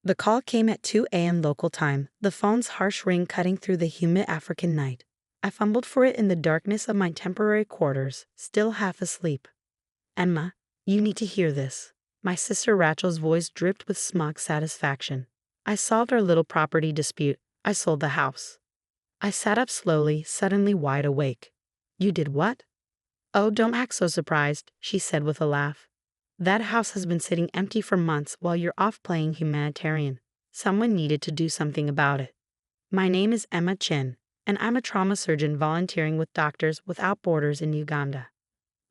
The call came at 2 a.m. local time, the phone's harsh ring cutting through the humid African night. I fumbled for it in the darkness of my temporary quarters, still half asleep. Emma, you need to hear this. My sister Rachel's voice dripped with smug satisfaction. I solved our little property dispute. I sold the house. I sat up slowly, suddenly wide awake. You did what? Oh, don't act so surprised, she said with a laugh. That house has been sitting empty for months while you're off playing humanitarian. Someone needed to do something about it. My name is Emma Chin, and I'm a trauma surgeon volunteering with Doctors Without Borders in Uganda.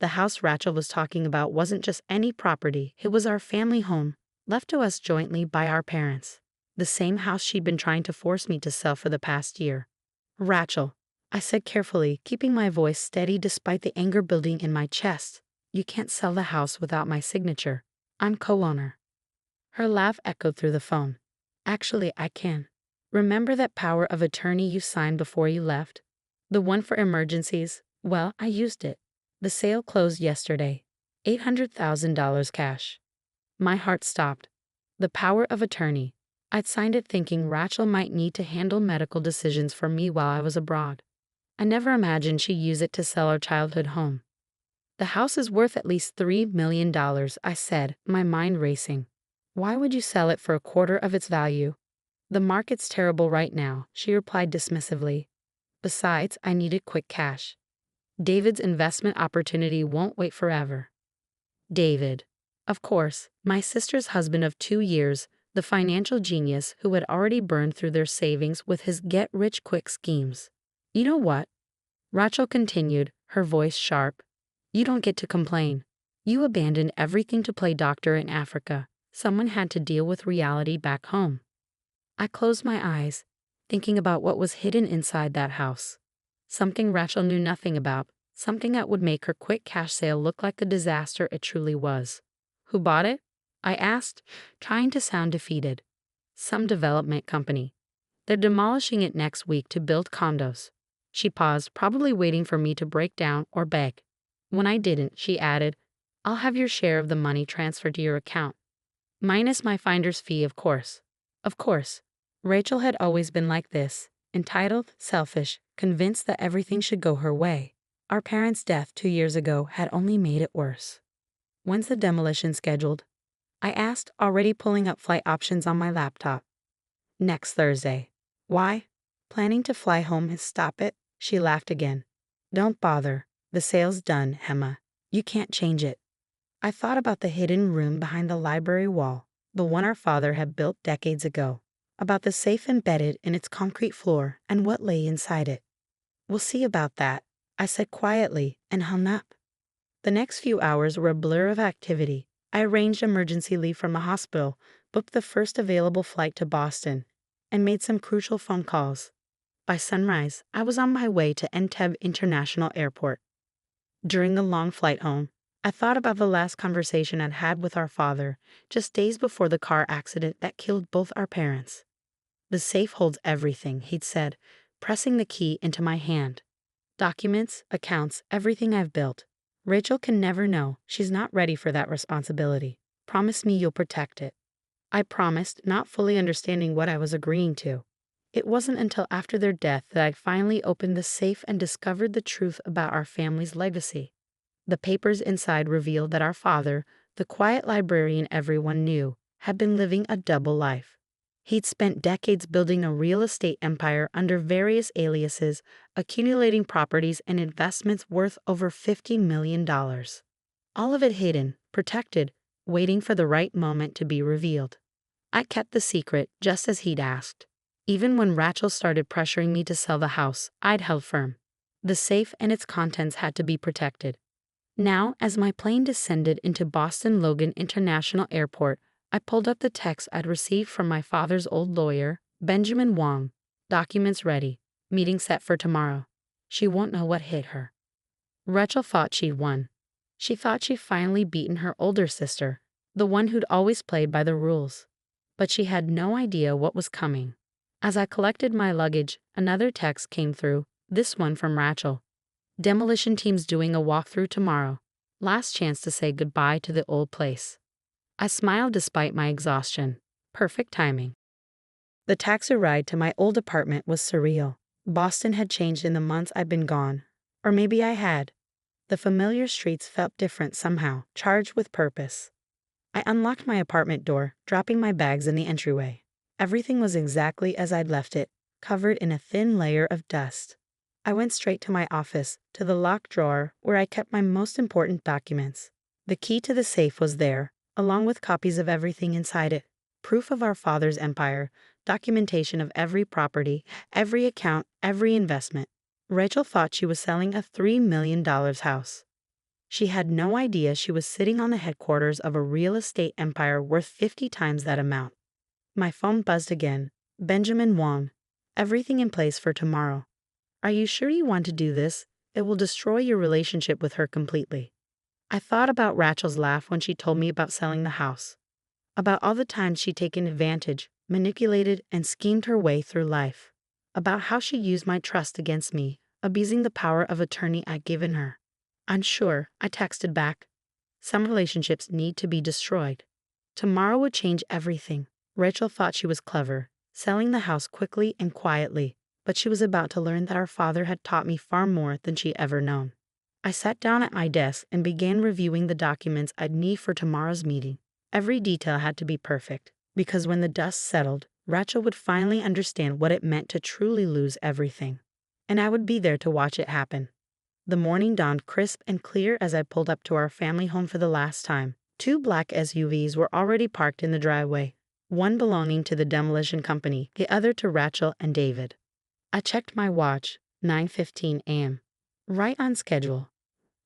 The house Rachel was talking about wasn't just any property, it was our family home, left to us jointly by our parents. The same house she'd been trying to force me to sell for the past year. Rachel, I said carefully, keeping my voice steady despite the anger building in my chest. You can't sell the house without my signature. I'm co-owner. Her laugh echoed through the phone. Actually, I can. Remember that power of attorney you signed before you left? The one for emergencies? Well, I used it. The sale closed yesterday. $800,000 cash. My heart stopped. The power of attorney. I'd signed it thinking Rachel might need to handle medical decisions for me while I was abroad. I never imagined she'd use it to sell our childhood home. The house is worth at least $3 million, I said, my mind racing. Why would you sell it for a quarter of its value? The market's terrible right now, she replied dismissively. Besides, I needed quick cash. David's investment opportunity won't wait forever. David. Of course, my sister's husband of 2 years, the financial genius who had already burned through their savings with his get-rich-quick schemes. You know what? Rachel continued, her voice sharp. You don't get to complain. You abandoned everything to play doctor in Africa. Someone had to deal with reality back home. I closed my eyes, thinking about what was hidden inside that house. Something Rachel knew nothing about, something that would make her quick cash sale look like the disaster it truly was. Who bought it? I asked, trying to sound defeated. Some development company. They're demolishing it next week to build condos. She paused, probably waiting for me to break down or beg. When I didn't, she added, I'll have your share of the money transferred to your account. Minus my finder's fee, of course. Of course. Rachel had always been like this, entitled, selfish, convinced that everything should go her way. Our parents' death 2 years ago had only made it worse. When's the demolition scheduled? I asked, already pulling up flight options on my laptop. Next Thursday. Why? Planning to fly home and stop it? She laughed again. Don't bother. The sale's done, Emma. You can't change it. I thought about the hidden room behind the library wall, the one our father had built decades ago, about the safe embedded in its concrete floor and what lay inside it. We'll see about that, I said quietly and hung up. The next few hours were a blur of activity. I arranged emergency leave from the hospital, booked the first available flight to Boston, and made some crucial phone calls. By sunrise, I was on my way to Entebbe International Airport. During the long flight home, I thought about the last conversation I'd had with our father, just days before the car accident that killed both our parents. The safe holds everything, he'd said, pressing the key into my hand. Documents, accounts, everything I've built. Rachel can never know. She's not ready for that responsibility. Promise me you'll protect it. I promised, not fully understanding what I was agreeing to. It wasn't until after their death that I finally opened the safe and discovered the truth about our family's legacy. The papers inside revealed that our father, the quiet librarian everyone knew, had been living a double life. He'd spent decades building a real estate empire under various aliases, accumulating properties and investments worth over $50 million. All of it hidden, protected, waiting for the right moment to be revealed. I kept the secret, just as he'd asked. Even when Rachel started pressuring me to sell the house, I'd held firm. The safe and its contents had to be protected. Now, as my plane descended into Boston Logan International Airport, I pulled up the text I'd received from my father's old lawyer, Benjamin Wong. Documents ready. Meeting set for tomorrow. She won't know what hit her. Rachel thought she'd won. She thought she'd finally beaten her older sister, the one who'd always played by the rules. But she had no idea what was coming. As I collected my luggage, another text came through, this one from Rachel. Demolition team's doing a walkthrough tomorrow. Last chance to say goodbye to the old place. I smiled despite my exhaustion. Perfect timing. The taxi ride to my old apartment was surreal. Boston had changed in the months I'd been gone. Or maybe I had. The familiar streets felt different somehow, charged with purpose. I unlocked my apartment door, dropping my bags in the entryway. Everything was exactly as I'd left it, covered in a thin layer of dust. I went straight to my office, to the locked drawer where I kept my most important documents. The key to the safe was there, along with copies of everything inside it. Proof of our father's empire, documentation of every property, every account, every investment. Rachel thought she was selling a $3 million house. She had no idea she was sitting on the headquarters of a real estate empire worth 50 times that amount. My phone buzzed again. Benjamin Wong. Everything in place for tomorrow. Are you sure you want to do this? It will destroy your relationship with her completely. I thought about Rachel's laugh when she told me about selling the house. About all the times she'd taken advantage, manipulated, and schemed her way through life. About how she used my trust against me, abusing the power of attorney I'd given her. Unsure, I texted back. Some relationships need to be destroyed. Tomorrow would change everything. Rachel thought she was clever, selling the house quickly and quietly, but she was about to learn that our father had taught me far more than she'd ever known. I sat down at my desk and began reviewing the documents I'd need for tomorrow's meeting. Every detail had to be perfect, because when the dust settled, Rachel would finally understand what it meant to truly lose everything. And I would be there to watch it happen. The morning dawned crisp and clear as I pulled up to our family home for the last time. 2 black SUVs were already parked in the driveway, one belonging to the demolition company, the other to Rachel and David. I checked my watch, 9:15 a.m. Right on schedule.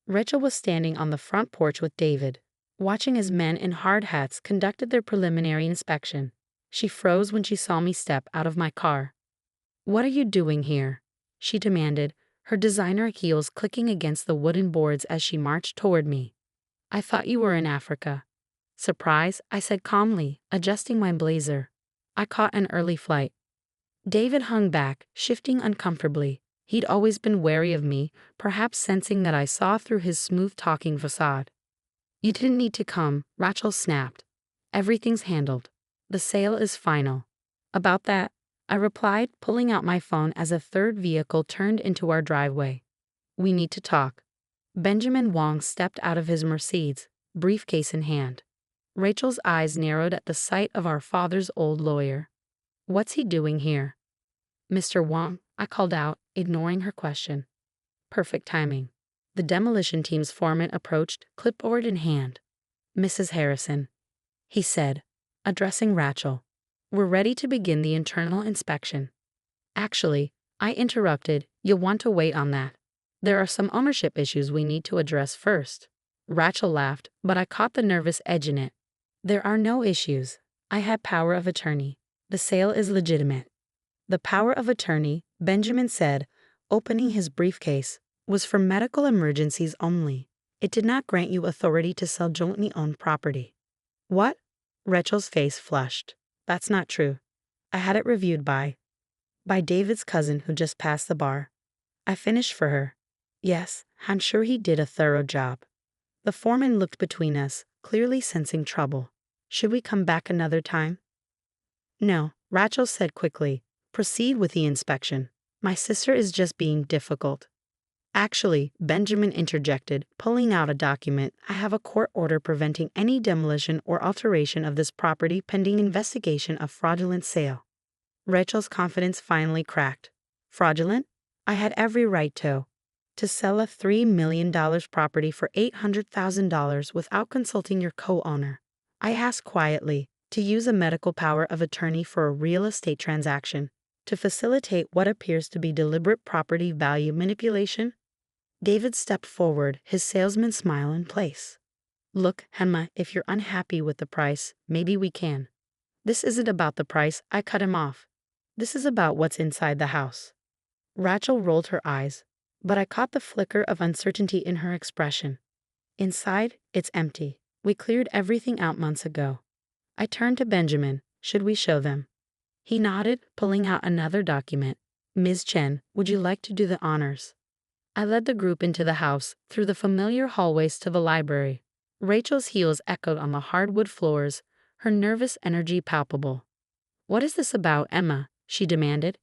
Rachel was standing on the front porch with David, watching as men in hard hats conducted their preliminary inspection. She froze when she saw me step out of my car. "What are you doing here?" she demanded, her designer heels clicking against the wooden boards as she marched toward me. "I thought you were in Africa." "Surprise," I said calmly, adjusting my blazer. "I caught an early flight." David hung back, shifting uncomfortably. He'd always been wary of me, perhaps sensing that I saw through his smooth-talking facade. "You didn't need to come," Rachel snapped. "Everything's handled. The sale is final." "About that," I replied, pulling out my phone as a third vehicle turned into our driveway. "We need to talk." Benjamin Wong stepped out of his Mercedes, briefcase in hand. Rachel's eyes narrowed at the sight of our father's old lawyer. "What's he doing here?" "Mr. Wong," I called out, ignoring her question. Perfect timing. The demolition team's foreman approached, clipboard in hand. "Mrs. Harrison," he said, addressing Rachel. "We're ready to begin the internal inspection." "Actually," I interrupted, "you'll want to wait on that. There are some ownership issues we need to address first." Rachel laughed, but I caught the nervous edge in it. "There are no issues. I had power of attorney. The sale is legitimate." The power of attorney, Benjamin said, opening his briefcase, was for medical emergencies only. It did not grant you authority to sell jointly owned property. "What?" Rachel's face flushed. "That's not true. I had it reviewed by David's cousin who just passed the bar. I finished for her. Yes, I'm sure he did a thorough job." The foreman looked between us, clearly sensing trouble. "Should we come back another time?" "No," Rachel said quickly. "Proceed with the inspection. My sister is just being difficult." "Actually," Benjamin interjected, pulling out a document, "I have a court order preventing any demolition or alteration of this property pending investigation of fraudulent sale." Rachel's confidence finally cracked. Fraudulent? I had every right to sell a $3 million property for $800,000 without consulting your co-owner. I asked quietly, to use a medical power of attorney for a real estate transaction, to facilitate what appears to be deliberate property value manipulation? David stepped forward, his salesman smile in place. "Look, Henma, if you're unhappy with the price, maybe we can." "This isn't about the price," I cut him off. "This is about what's inside the house." Rachel rolled her eyes, but I caught the flicker of uncertainty in her expression. "Inside, it's empty. We cleared everything out months ago." I turned to Benjamin. "Should we show them?" He nodded, pulling out another document. "Ms. Chen, would you like to do the honors?" I led the group into the house, through the familiar hallways to the library. Rachel's heels echoed on the hardwood floors, her nervous energy palpable. "What is this about, Emma?" she demanded.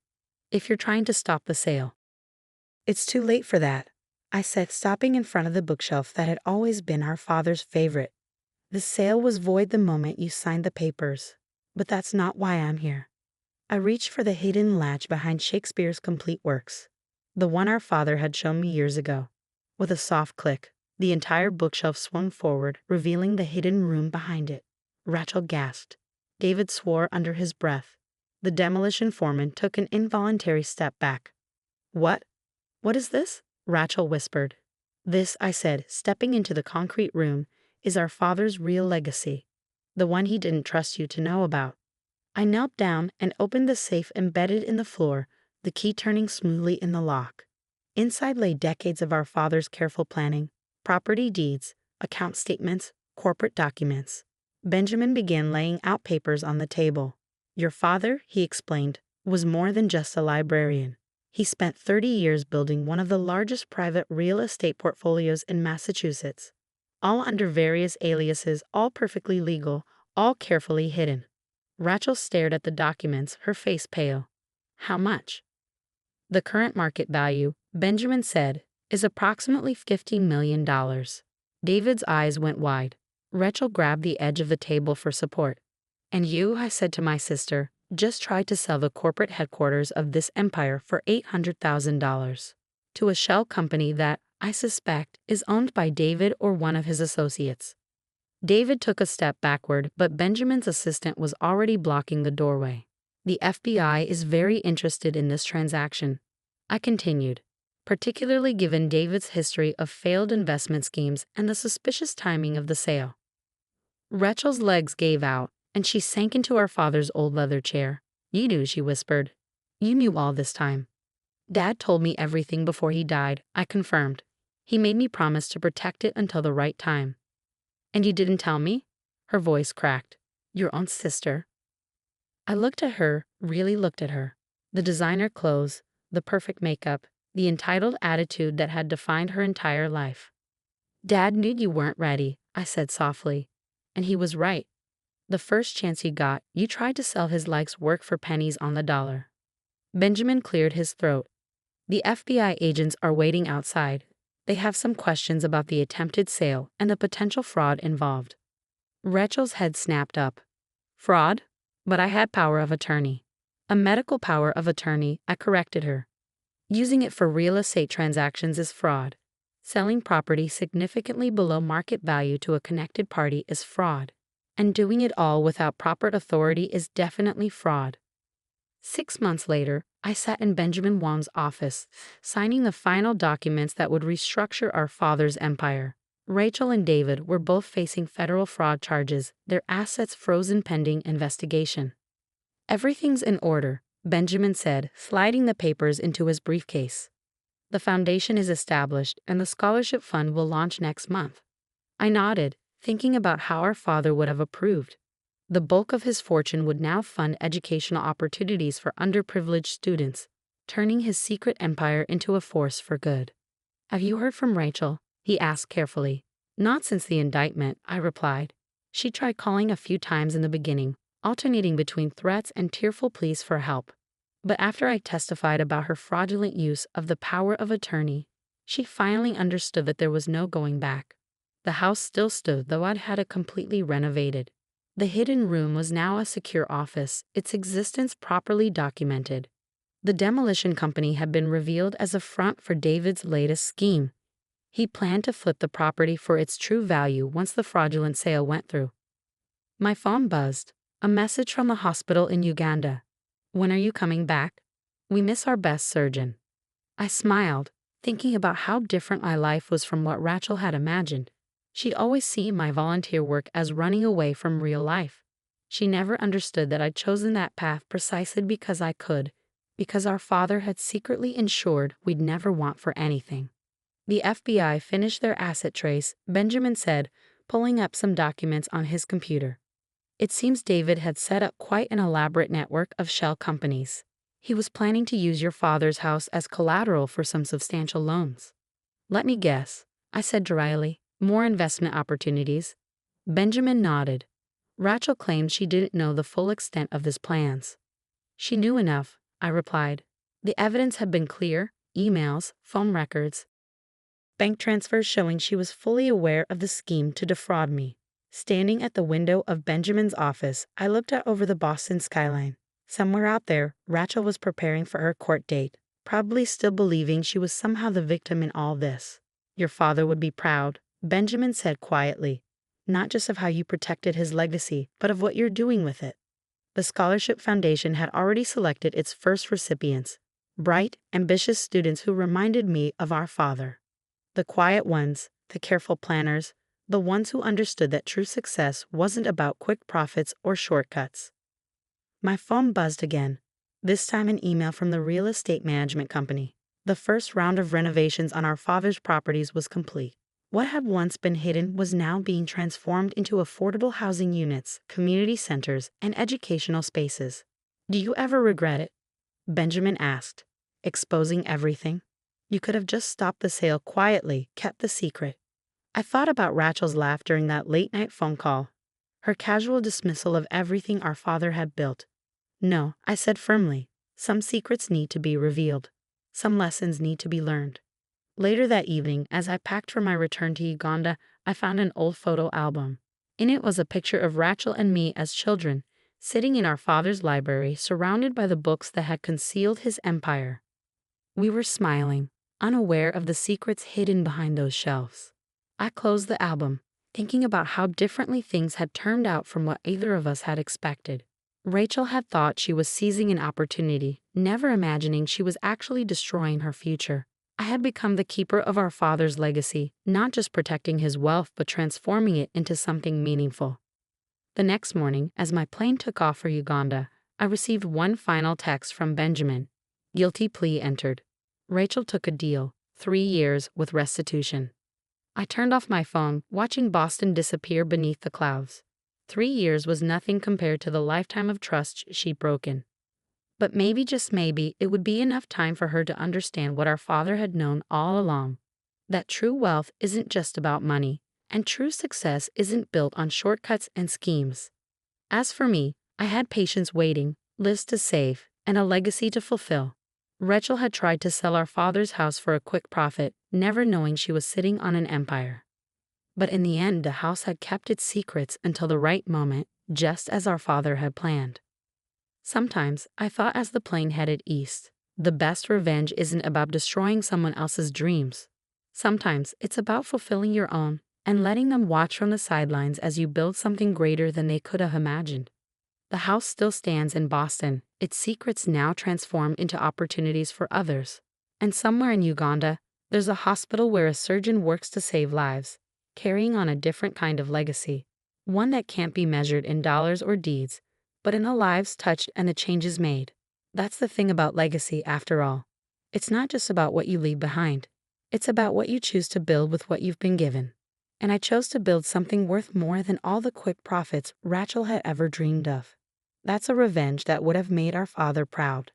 "If you're trying to stop the sale." "It's too late for that," I said, stopping in front of the bookshelf that had always been our father's favorite. "The sale was void the moment you signed the papers. But that's not why I'm here." I reached for the hidden latch behind Shakespeare's complete works, the one our father had shown me years ago. With a soft click, the entire bookshelf swung forward, revealing the hidden room behind it. Rachel gasped. David swore under his breath. The demolition foreman took an involuntary step back. "What? What is this?" Rachel whispered. "This," I said, stepping into the concrete room, "is our father's real legacy. The one he didn't trust you to know about." I knelt down and opened the safe embedded in the floor, the key turning smoothly in the lock. Inside lay decades of our father's careful planning, property deeds, account statements, corporate documents. Benjamin began laying out papers on the table. "Your father," he explained, "was more than just a librarian. He spent 30 years building one of the largest private real estate portfolios in Massachusetts, all under various aliases, all perfectly legal, all carefully hidden." Rachel stared at the documents, her face pale. "How much?" "The current market value," Benjamin said, "is approximately $50 million. David's eyes went wide. Rachel grabbed the edge of the table for support. "And you," I said to my sister, "just tried to sell the corporate headquarters of this empire for $800,000 to a shell company that, I suspect, is owned by David or one of his associates." David took a step backward, but Benjamin's assistant was already blocking the doorway. "The FBI is very interested in this transaction," I continued, "particularly given David's history of failed investment schemes and the suspicious timing of the sale." Rachel's legs gave out, and she sank into our father's old leather chair. "You knew," she whispered. "You knew all this time." "Dad told me everything before he died," I confirmed. "He made me promise to protect it until the right time." "And you didn't tell me?" Her voice cracked. "Your own sister." I looked at her, really looked at her. The designer clothes, the perfect makeup, the entitled attitude that had defined her entire life. "Dad knew you weren't ready," I said softly. "And he was right. The first chance you got, you tried to sell his life's work for pennies on the dollar." Benjamin cleared his throat. "The FBI agents are waiting outside. They have some questions about the attempted sale and the potential fraud involved." Rachel's head snapped up. "Fraud?" "But I had power of attorney." "A medical power of attorney," I corrected her. "Using it for real estate transactions is fraud. Selling property significantly below market value to a connected party is fraud. And doing it all without proper authority is definitely fraud." 6 months later, I sat in Benjamin Wong's office, signing the final documents that would restructure our father's empire. Rachel and David were both facing federal fraud charges, their assets frozen pending investigation. "Everything's in order," Benjamin said, sliding the papers into his briefcase. "The foundation is established, and the scholarship fund will launch next month." I nodded, thinking about how our father would have approved. The bulk of his fortune would now fund educational opportunities for underprivileged students, turning his secret empire into a force for good. "Have you heard from Rachel?" he asked carefully. "Not since the indictment," I replied. "She tried calling a few times in the beginning, alternating between threats and tearful pleas for help. But after I testified about her fraudulent use of the power of attorney, she finally understood that there was no going back. The house still stood, though I'd had it completely renovated. The hidden room was now a secure office, its existence properly documented. The demolition company had been revealed as a front for David's latest scheme. He planned to flip the property for its true value once the fraudulent sale went through. My phone buzzed. A message from the hospital in Uganda. "When are you coming back? We miss our best surgeon." I smiled, thinking about how different my life was from what Rachel had imagined. She'd always seen my volunteer work as running away from real life. She never understood that I'd chosen that path precisely because I could, because our father had secretly ensured we'd never want for anything. "The FBI finished their asset trace," Benjamin said, pulling up some documents on his computer. "It seems David had set up quite an elaborate network of shell companies. He was planning to use your father's house as collateral for some substantial loans." "Let me guess," I said dryly. "More investment opportunities?" Benjamin nodded. Rachel claimed she didn't know the full extent of his plans. She knew enough, I replied. The evidence had been clear: emails, phone records, bank transfers showing she was fully aware of the scheme to defraud me. Standing at the window of Benjamin's office, I looked out over the Boston skyline. Somewhere out there, Rachel was preparing for her court date, probably still believing she was somehow the victim in all this. Your father would be proud, Benjamin said quietly. Not just of how you protected his legacy, but of what you're doing with it. The Scholarship Foundation had already selected its first recipients, bright, ambitious students who reminded me of our father. The quiet ones, the careful planners, the ones who understood that true success wasn't about quick profits or shortcuts. My phone buzzed again, this time an email from the real estate management company. The first round of renovations on our father's properties was complete. What had once been hidden was now being transformed into affordable housing units, community centers, and educational spaces. Do you ever regret it? Benjamin asked, exposing everything. You could have just stopped the sale quietly, kept the secret. I thought about Rachel's laugh during that late-night phone call, her casual dismissal of everything our father had built. No, I said firmly, some secrets need to be revealed. Some lessons need to be learned. Later that evening, as I packed for my return to Uganda, I found an old photo album. In it was a picture of Rachel and me as children, sitting in our father's library, surrounded by the books that had concealed his empire. We were smiling, unaware of the secrets hidden behind those shelves. I closed the album, thinking about how differently things had turned out from what either of us had expected. Rachel had thought she was seizing an opportunity, never imagining she was actually destroying her future. I had become the keeper of our father's legacy, not just protecting his wealth but transforming it into something meaningful. The next morning, as my plane took off for Uganda, I received one final text from Benjamin. Guilty plea entered. Rachel took a deal, 3 years with restitution. I turned off my phone, watching Boston disappear beneath the clouds. 3 years was nothing compared to the lifetime of trust she'd broken. But maybe, just maybe, it would be enough time for her to understand what our father had known all along. That true wealth isn't just about money, and true success isn't built on shortcuts and schemes. As for me, I had patience waiting, lives to save, and a legacy to fulfill. Rachel had tried to sell our father's house for a quick profit, never knowing she was sitting on an empire. But in the end, the house had kept its secrets until the right moment, just as our father had planned. Sometimes, I thought as the plane headed east, the best revenge isn't about destroying someone else's dreams. Sometimes, it's about fulfilling your own and letting them watch from the sidelines as you build something greater than they could have imagined. The house still stands in Boston, its secrets now transformed into opportunities for others. And somewhere in Uganda, there's a hospital where a surgeon works to save lives, carrying on a different kind of legacy, one that can't be measured in dollars or deeds, but in the lives touched and the changes made. That's the thing about legacy, after all. It's not just about what you leave behind. It's about what you choose to build with what you've been given. And I chose to build something worth more than all the quick profits Rachel had ever dreamed of. That's a revenge that would have made our father proud.